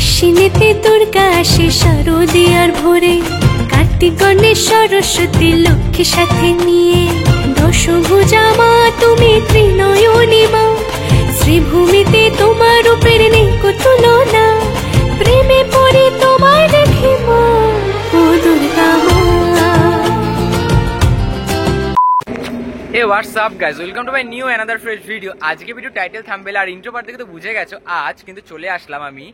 আশ্বিনেতে দুর্গা আসে শারদীয়ার ভোরে, কার্তিক গণেশ সরস্বতী লক্ষ্মী সাথে নিয়ে। দশভুজা মা তুমি ত্রিনয়নী মা, শ্রীভূমিতে তোমার রূপের নেই কো তুলনা। প্রেমে পড়ে তোমায় দেখে মা, ও দুর্গা মা। Hey, what's up guys, welcome to my new another fresh video. আজকে ভিডিও টাইটেল থাম্বনেল আর ইন্ট্রো পার্ট দেখে তো বুঝে গেছো আজ কিন্তু চলে আসলাম আমি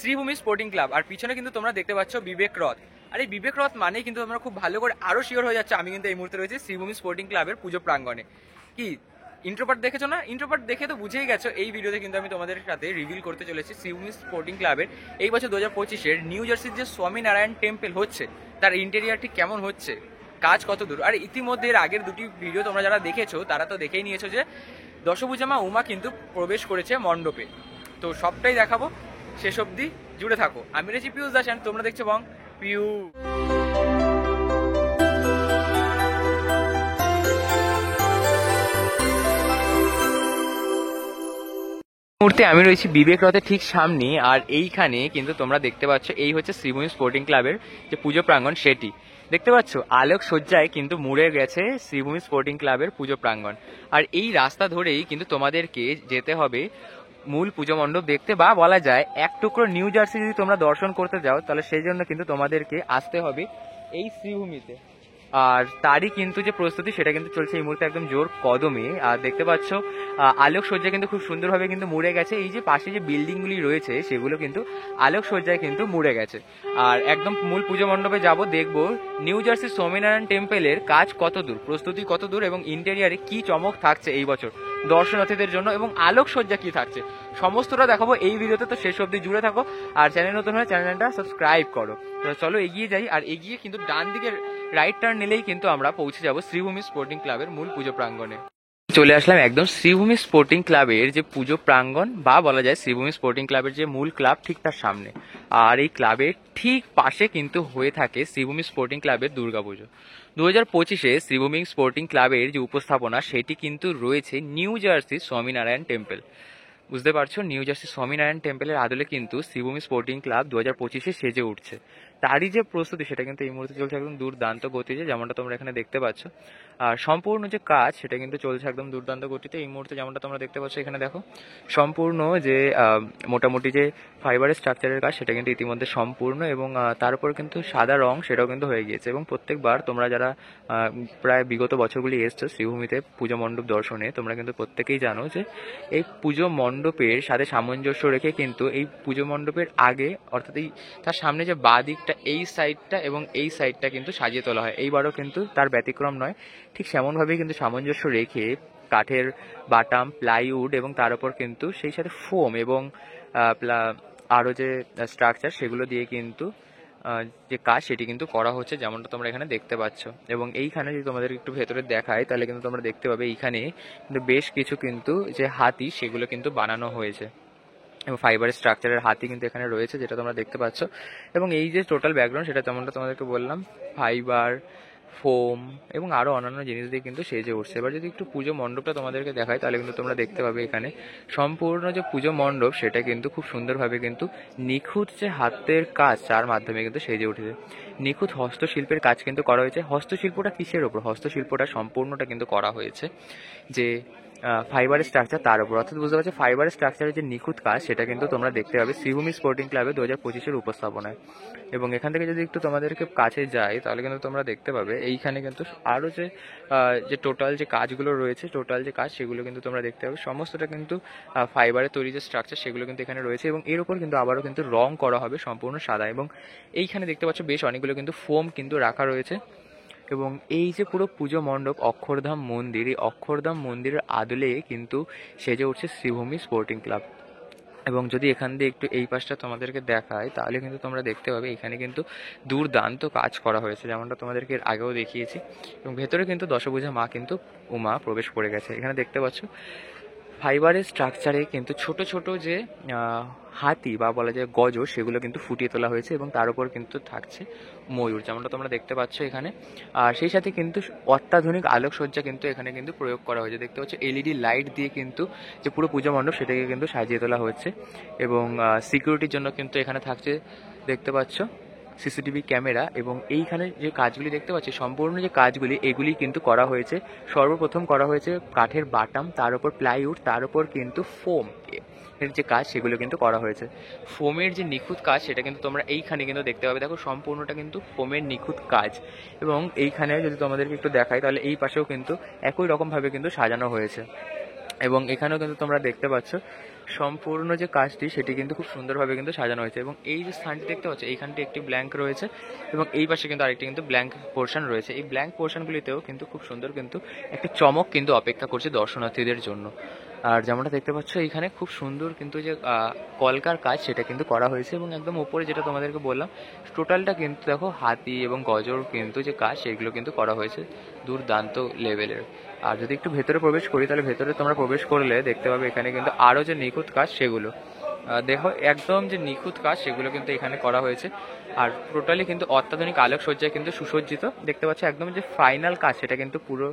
শ্রীভূমি স্পোর্টিং ক্লাব। আর পিছনে কিন্তু তোমরা দেখতে পাচ্ছ বিবেক রথ। আর এই বিবেক রথ মানে কিন্তু তোমরা খুব ভালো করে আরো শিওর হয়ে যাচ্ছে আমি কিন্তু এই মুহূর্তে রয়েছি শ্রীভূমি স্পোর্টিং ক্লাবের পুজো প্রাঙ্গণে। কি ইন্ট্রো পার্ট দেখেছো না? ইন্ট্রো পার্ট দেখে তো বুঝেই গেছো এই ভিডিওতে কিন্তু আমি তোমাদের সাথে রিভিল করতে চলেছি শ্রীভূমি স্পোর্টিং ক্লাবের এই বছর 2025-এর নিউ জার্সির যে স্বামীনারায়ণ টেম্পল হচ্ছে তার ইন্টেরিয়ার ঠিক কেমন হচ্ছে, কাজ কত দূর। আর ইতিমধ্যে এর আগের দুটি ভিডিও তোমরা যারা দেখেছো তারা তো দেখেই নিয়েছো যে দশভুজা মা উমা কিন্তু প্রবেশ করেছে মণ্ডপে। তো সবটাই দেখাবো, শেষ অবধি জুড়ে থাকো। আমি রয়েছি পিউষ দাস, তোমরা দেখছো বং পিউ। মুহূর্তে আমি রয়েছি বিবেক রথের ঠিক সামনে। আর এইখানে কিন্তু তোমরা দেখতে পাচ্ছ এই হচ্ছে শ্রীভূমি স্পোর্টিং ক্লাবের যে পুজো প্রাঙ্গণ সেটি দেখতে পাচ্ছ। আলোক সজ্জায় কিন্তু মুড়ে গেছে শ্রীভূমি স্পোর্টিং ক্লাবের পুজো প্রাঙ্গণ। আর এই রাস্তা ধরেই কিন্তু তোমাদেরকে যেতে হবে মূল পুজো মণ্ডপ দেখতে, বা বলা যায় এক টুকরো নিউ জার্সি যদি তোমরা দর্শন করতে যাও তাহলে সেই জন্য কিন্তু তোমাদেরকে আসতে হবে এই শ্রীভূমিতে। আর তারই কিন্তু যে প্রস্তুতি সেটা কিন্তু চলছে এই মুহূর্তে একদম জোর কদমে। আর দেখতে পাচ্ছ আলোক সজ্জা কিন্তু খুব সুন্দরভাবে কিন্তু মুড়ে গেছে। এই যে পাশে যে বিল্ডিংগুলি রয়েছে সেগুলো কিন্তু আলোক সজ্জায় কিন্তু মুড়ে গেছে। আর একদম মূল পুজো মণ্ডপে যাব, দেখব নিউ জার্সি স্বামীনারায়ণ টেম্পলের কাজ কত দূর, প্রস্তুতি কত দূর এবং ইন্টেরিয়ারে কি চমক থাকছে এই বছর দর্শনার্থীদের জন্য এবং আলোক সজ্জা কি থাকছে সমস্তটা দেখাবো এই ভিডিওতে। তো শেষ অবধি জুড়ে থাকো। আর চ্যানেল নতুন হলে চ্যানেলটা সাবস্ক্রাইব করো। চলো এগিয়ে যাই। আর এগিয়ে কিন্তু ডান দিকের রাইট টার্ন নিলেই কিন্তু আমরা পৌঁছে যাব শ্রীভূমি স্পোর্টিং ক্লাবের মূল পুজো প্রাঙ্গণে। চলে আসলাম একদম শ্রীভূমি স্পোর্টিং ক্লাবের যে পুজো প্রাঙ্গণ, বা বলা যায় শ্রীভূমি স্পোর্টিং ক্লাবের যে মূল ক্লাব ঠিক তার সামনে। আর এই ক্লাবের ঠিক পাশে কিন্তু হয়ে থাকে শ্রীভূমি স্পোর্টিং ক্লাবের দুর্গাপুজো 2025-এ। শ্রীভূমি স্পোর্টিং ক্লাবের যে উপস্থাপনা সেটি কিন্তু রয়েছে নিউ জার্সি স্বামীনারায়ণ টেম্পল। বুঝতে পারছো, নিউ জার্সি স্বামীনারায়ণ টেম্পলের আদলে কিন্তু শ্রীভূমি স্পোর্টিং ক্লাব 2025-এ সেজে উঠছে। তারই যে প্রস্তুতি সেটা কিন্তু এই মুহূর্তে চলছে একদম দুর্দান্ত গতিতে, যেমনটা তোমরা এখানে দেখতে পাচ্ছ। আর সম্পূর্ণ যে কাজ সেটা কিন্তু চলছে একদম দুর্দান্ত গতিতে এই মুহূর্তে, যেমনটা তোমরা দেখতে পাচ্ছ এখানে দেখো। সম্পূর্ণ যে মোটামুটি যে ফাইবারের স্ট্রাকচারের কাজ সেটা কিন্তু ইতিমধ্যে সম্পূর্ণ, এবং তার উপর কিন্তু সাদা রং সেটাও কিন্তু হয়ে গিয়েছে। এবং প্রত্যেকবার তোমরা যারা প্রায় বিগত বছরগুলি এসছো শ্রীভূমিতে পুজো মণ্ডপ দর্শনে, তোমরা কিন্তু প্রত্যেকেই জানো যে এই পুজো মণ্ডপের সাথে সামঞ্জস্য রেখে কিন্তু এই পুজো মণ্ডপের আগে, অর্থাৎ এই তার সামনে যে বাঁ দিকটা এই সাইডটা এবং এই সাইডটা কিন্তু সাজিয়ে তোলা হয়। এইবারও কিন্তু তার ব্যতিক্রম নয়, ঠিক সেমনভাবেই কিন্তু সামঞ্জস্য রেখে কাঠের বাটাম, প্লাইউড এবং তার উপর কিন্তু সেই সাথে ফোম এবং আরও যে স্ট্রাকচার সেগুলো দিয়ে কিন্তু যে কাজ সেটি কিন্তু করা হচ্ছে, যেমনটা তোমরা এখানে দেখতে পাচ্ছ। এবং এইখানে যদি তোমাদের একটু ভেতরে দেখায় তাহলে কিন্তু তোমরা দেখতে পাবে এইখানে কিন্তু বেশ কিছু কিন্তু যে হাতি সেগুলো কিন্তু বানানো হয়েছে, এবং ফাইবারের স্ট্রাকচারের হাতি কিন্তু এখানে রয়েছে যেটা তোমরা দেখতে পাচ্ছ। এবং এই যে টোটাল ব্যাকগ্রাউন্ড সেটা যেমনটা তোমাদেরকে বললাম ফাইবার, ফোম এবং আরও অন্যান্য জিনিস দিয়ে কিন্তু সেজে উঠছে। এবার যদি একটু পুজো মণ্ডপটা তোমাদেরকে দেখায় তাহলে কিন্তু তোমরা দেখতে পাবে এখানে সম্পূর্ণ যে পুজো মণ্ডপ সেটা কিন্তু খুব সুন্দরভাবে কিন্তু নিখুঁত যে হাতের কাজ তার মাধ্যমে কিন্তু সেজে উঠেছে। নিখুঁত হস্তশিল্পের কাজ কিন্তু করা হয়েছে। হস্তশিল্পটা কিসের ওপর? হস্তশিল্পটা সম্পূর্ণটা কিন্তু করা হয়েছে যে ফাইবারের স্ট্রাকচার তার উপর, অর্থাৎ বুঝতে পারছো ফাইবারের স্ট্রাকচারের যে নিখুঁত কাজ সেটা কিন্তু তোমরা দেখতে পাবে শ্রীভূমি স্পোর্টিং ক্লাবে 2025-এর উপস্থাপনায়। এবং এখান থেকে যদি একটু তোমাদেরকে কাছে যাই তাহলে কিন্তু তোমরা দেখতে পাবে এইখানে কিন্তু আরও যে টোটাল যে কাজগুলো রয়েছে, টোটাল যে কাজ সেগুলো কিন্তু তোমরা দেখতে পাবে সমস্তটা কিন্তু ফাইবারের তৈরি যে স্ট্রাকচার সেগুলো কিন্তু এখানে রয়েছে। এবং এর উপর কিন্তু আবারও কিন্তু রং করা হবে সম্পূর্ণ সাদা। এবং এইখানে দেখতে পাচ্ছ বেশ অনেকগুলো কিন্তু ফোম কিন্তু রাখা রয়েছে। এবং এই যে পুরো পুজো মণ্ডপ অক্ষরধাম মন্দির, এই অক্ষরধাম মন্দিরের আদলে কিন্তু সেজে উঠছে শ্রীভূমি স্পোর্টিং ক্লাব। এবং যদি এখান দিয়ে একটু এই পাশটা তোমাদেরকে দেখায় তাহলে কিন্তু তোমরা দেখতে পাবে এখানে কিন্তু দুর্দান্ত কাজ করা হয়েছে, যেমনটা তোমাদেরকে এর আগেও দেখিয়েছি। এবং ভেতরে কিন্তু দশভুজা মা কিন্তু উমা প্রবেশ করে গেছে। এখানে দেখতে পাচ্ছ ফাইবারের স্ট্রাকচারে কিন্তু ছোট ছোট যে হাতি বা বলা যায় গজ, সেগুলো কিন্তু ফুটিয়ে তোলা হয়েছে এবং তার উপর কিন্তু থাকছে ময়ূর, যেমনটা তোমরা দেখতে পাচ্ছ এখানে। আর সেই সাথে কিন্তু অত্যাধুনিক আলোকসজ্জা কিন্তু এখানে কিন্তু প্রয়োগ করা হয়েছে। দেখতে পাচ্ছ এলইডি লাইট দিয়ে কিন্তু যে পুরো পূজা মণ্ডপ সেটাকে কিন্তু সাজিয়ে তোলা হচ্ছে এবং সিকিউরিটির জন্য কিন্তু এখানে থাকছে, দেখতে পাচ্ছ, সিসিটিভি ক্যামেরা। এবং এইখানে যে কাজগুলি দেখতে পাচ্ছি, সম্পূর্ণ যে কাজগুলি এগুলি কিন্তু করা হয়েছে, সর্বপ্রথম করা হয়েছে কাঠের বাটাম, তার উপর প্লাইউড, তার উপর কিন্তু ফোম এর যে কাজ সেগুলো কিন্তু করা হয়েছে। ফোমের যে নিখুঁত কাজ সেটা কিন্তু তোমরা এইখানে কিন্তু দেখতে পাবে। দেখো সম্পূর্ণটা কিন্তু ফোমের নিখুঁত কাজ। এবং এইখানে যদি তোমাদেরকে একটু দেখাই তাহলে এই পাশেও কিন্তু একই রকমভাবে কিন্তু সাজানো হয়েছে। এবং এখানেও কিন্তু তোমরা দেখতে পাচ্ছ সম্পূর্ণ যে কাজটি সেটি কিন্তু খুব সুন্দরভাবে কিন্তু সাজানো হয়েছে। এবং এই যে স্থানটি দেখতে পাচ্ছ, এইখানটি একটি ব্ল্যাঙ্ক রয়েছে এবং এই পাশে কিন্তু আরেকটি কিন্তু ব্ল্যাঙ্ক পোর্শন রয়েছে। এই ব্ল্যাঙ্ক পোর্শনগুলিতেও কিন্তু খুব সুন্দর কিন্তু একটা চমক কিন্তু অপেক্ষা করছে দর্শনার্থীদের জন্য। আর যেমনটা দেখতে পাচ্ছ এইখানে খুব সুন্দর কিন্তু যে কলকার কাজ সেটা কিন্তু করা হয়েছে। এবং একদম উপরে যেটা তোমাদেরকে বললাম, টোটালটা কিন্তু দেখো হাতি এবং গজর কিন্তু যে কাজ সেগুলো কিন্তু করা হয়েছে দুর্দান্ত লেভেলের। আর যদি একটু ভেতরে প্রবেশ করি তাহলে ভেতরে তোমরা প্রবেশ করলে দেখতে পাবে এখানে কিন্তু আরও যে নিখুঁত কাজ সেগুলো দেখো, একদম যে নিখুঁত কাজ সেগুলো কিন্তু এখানে করা হয়েছে। আর টোটালি কিন্তু অত্যাধুনিক আলোকসজ্জায় কিন্তু সুসজ্জিত। দেখতে পাচ্ছ একদম যে ফাইনাল কাজ সেটা কিন্তু পুরো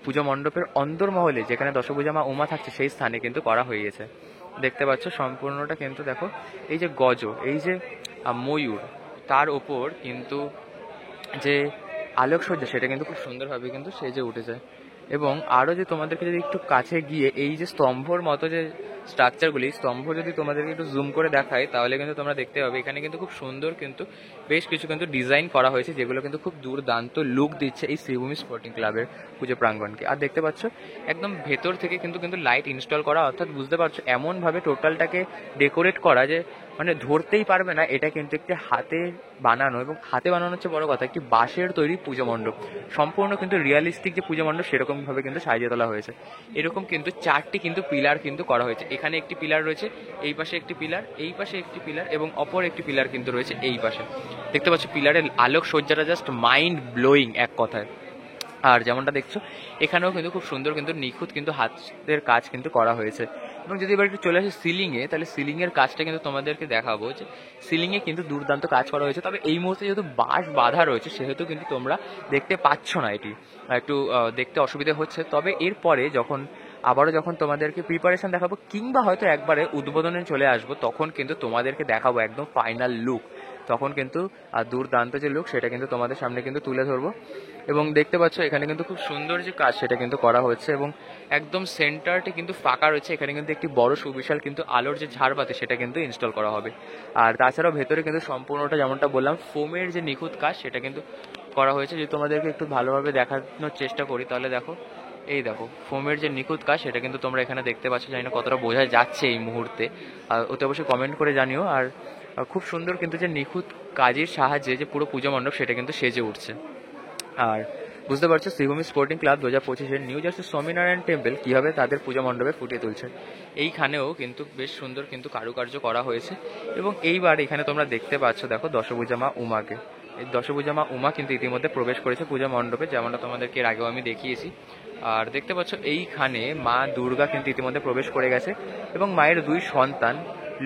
পুজো মণ্ডপের অন্দরমহলে যেখানে দশভুজা মা উমা থাকছে সেই স্থানে কিন্তু করা হয়ে গেছে। দেখতে পাচ্ছ সম্পূর্ণটা কিন্তু দেখো, এই যে গজ, এই যে ময়ূর, তার ওপর কিন্তু যে আলোকসজ্জা সেটা কিন্তু খুব সুন্দরভাবে কিন্তু সেজে উঠেছে। এবং আরও যে তোমাদেরকে যদি একটু কাছে গিয়ে এই যে স্তম্ভর মতো যে স্ট্রাকচারগুলি, স্তম্ভ যদি তোমাদেরকে একটু জুম করে দেখায় তাহলে কিন্তু তোমরা দেখতে পাবে এখানে কিন্তু খুব সুন্দর কিন্তু বেশ কিছু কিন্তু ডিজাইন করা হয়েছে, যেগুলো কিন্তু খুব দুর্দান্ত লুক দিচ্ছে এই শ্রীভূমি স্পোর্টিং ক্লাবের পুজো প্রাঙ্গণকে। আর দেখতে পাচ্ছ একদম ভেতর থেকে কিন্তু কিন্তু লাইট ইনস্টল করা, অর্থাৎ বুঝতে পারছো এমনভাবে টোটালটাকে ডেকোরেট করা যে মানে ধরতেই পারবে না এটা কিন্তু একটি হাতে বানানো। এবং হাতে বানানো হচ্ছে বড় কথা, একটি বাঁশের তৈরি পুজো মণ্ডপ, সম্পূর্ণ কিন্তু রিয়ালিস্টিক যে পুজো মণ্ডপ সেরকমভাবে কিন্তু সাজিয়ে তোলা হয়েছে। এরকম কিন্তু 4টি কিন্তু পিলার কিন্তু করা হয়েছে। এখানে একটি পিলার রয়েছে, এই পাশে একটি পিলার, এই পাশে একটি পিলার এবং অপর একটি পিলার কিন্তু রয়েছে এই পাশে। দেখতে পাচ্ছ পিলারের আলোক সজ্জাটা জাস্ট মাইন্ড ব্লোয়িং এক কথায়। আর যেমনটা দেখছো এখানেও কিন্তু খুব সুন্দর কিন্তু নিখুঁত কিন্তু হাতের কাজ কিন্তু করা হয়েছে। এবং যদি এবার একটু চলে আসে সিলিংয়ে, তাহলে সিলিংয়ের কাজটা কিন্তু তোমাদেরকে দেখাবো যে সিলিংয়ে কিন্তু দুর্দান্ত কাজ করা হয়েছে। তবে এই মুহূর্তে যেহেতু বাঁশ বাঁধা রয়েছে সেহেতু কিন্তু তোমরা দেখতে পাচ্ছ না, এটি একটু দেখতে অসুবিধা হচ্ছে। তবে এরপরে যখন তোমাদেরকে প্রিপারেশন দেখাবো কিংবা হয়তো একবারে উদ্বোধনে চলে আসবো, তখন কিন্তু তোমাদেরকে দেখাবো একদম ফাইনাল লুক। তখন কিন্তু দুর্দান্ত যে লুক সেটা কিন্তু তোমাদের সামনে কিন্তু তুলে ধরবো। এবং দেখতে পাচ্ছ এখানে কিন্তু খুব সুন্দর যে কাজ সেটা কিন্তু করা হচ্ছে এবং একদম সেন্টারটি কিন্তু ফাঁকা রয়েছে। এখানে কিন্তু একটি বড় সুবিশাল কিন্তু আলোর যে ঝাড়বাতি সেটা কিন্তু ইনস্টল করা হবে। আর তাছাড়াও ভেতরে কিন্তু সম্পূর্ণটা যেমনটা বললাম ফোমের যে নিখুঁত কাজ সেটা কিন্তু করা হয়েছে। যদি তোমাদেরকে একটু ভালোভাবে দেখানোর চেষ্টা করি তাহলে দেখো, এই দেখো ফোমের যে নিখুঁত কাজ সেটা কিন্তু তোমরা এখানে দেখতে পাচ্ছ। জানি না কতটা বোঝা যাচ্ছে এই মুহূর্তে, ওতে অবশ্যই কমেন্ট করে জানিও। আর খুব সুন্দর কিন্তু যে নিখুঁত কাজের সাহায্যে যে পুরো পূজা মণ্ডপ সেটা কিন্তু সেজে উঠছে। আর বুঝতে পারছো শ্রীভূমি স্পোর্টিং ক্লাব 2025-এর নিউ জার্সি স্বামীনারায়ণ টেম্পল কীভাবে তাদের পূজা মণ্ডপে ফুটিয়ে তুলছে। এইখানেও কিন্তু বেশ সুন্দর কিন্তু কারুকার্য করা হয়েছে। এবং এইবার এখানে তোমরা দেখতে পাচ্ছ দেখো দশভুজা মা উমাকে। এই দশভুজা মা উমা কিন্তু ইতিমধ্যে প্রবেশ করেছে পূজা মণ্ডপে, যেমনটা তোমাদেরকে এর আগেও আমি দেখিয়েছি। আর দেখতে পাচ্ছ এইখানে মা দুর্গা কিন্তু ইতিমধ্যে প্রবেশ করে গেছে এবং মায়ের 2 সন্তান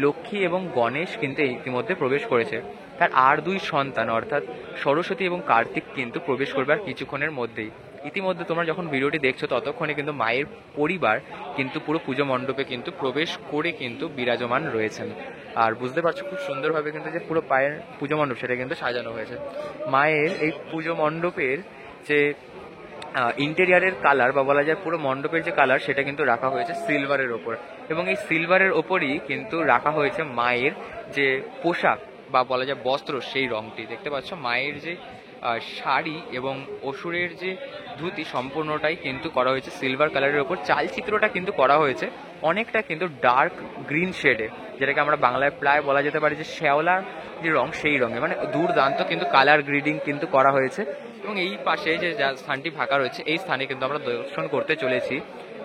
লক্ষ্মী এবং গণেশ কিন্তু ইতিমধ্যে প্রবেশ করেছে। তার আর 2 সন্তান অর্থাৎ সরস্বতী এবং কার্তিক কিন্তু প্রবেশ করবে আর কিছুক্ষণের মধ্যেই। ইতিমধ্যে তোমরা যখন ভিডিওটি দেখছো ততক্ষণে কিন্তু মায়ের পরিবার কিন্তু পুরো পুজো মণ্ডপে কিন্তু প্রবেশ করে কিন্তু বিরাজমান রয়েছেন। আর বুঝতে পারছো খুব সুন্দরভাবে কিন্তু যে পুরো পায়ের পুজো মণ্ডপ সেটা কিন্তু সাজানো হয়েছে। মায়ের এই পুজো মণ্ডপের যে ইন্টেরিয়ারের কালার বা বলা যায় পুরো মণ্ডপের যে কালার সেটা কিন্তু রাখা হয়েছে সিলভারের ওপর। এবং এই সিলভারের ওপরই কিন্তু রাখা হয়েছে মায়ের যে পোশাক বা বলা যায় বস্ত্র, সেই রংটি দেখতে পাচ্ছ। মায়ের যে শাড়ি এবং অসুরের যে ধুতি সম্পূর্ণটাই কিন্তু করা হয়েছে সিলভার কালারের ওপর। চালচিত্রটা কিন্তু করা হয়েছে অনেকটা কিন্তু ডার্ক গ্রিন শেডে, যেটাকে আমরা বাংলায় প্রায় বলা যেতে পারে যে শ্যাওলা যে রং সেই রঙে, মানে দুর্দান্ত কিন্তু কালার গ্রিডিং কিন্তু করা হয়েছে। এবং এই পাশে যে স্থানটি ফাঁকা রয়েছে এই স্থানে কিন্তু আমরা দর্শন করতে চলেছি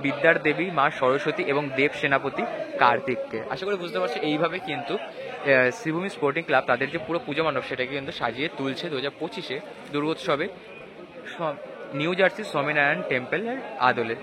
বিদ্যার দেবী মা সরস্বতী এবং দেব সেনাপতি কার্তিককে। আশা করি বুঝতে পারছি এইভাবে কিন্তু শ্রীভূমি স্পোর্টিং ক্লাব তাদের যে পুরো পুজো মণ্ডপ সেটাকে কিন্তু সাজিয়ে তুলছে 2025-এ দুর্গোৎসবে নিউ জার্সি স্বামীনারায়ণ টেম্পলের আদলে।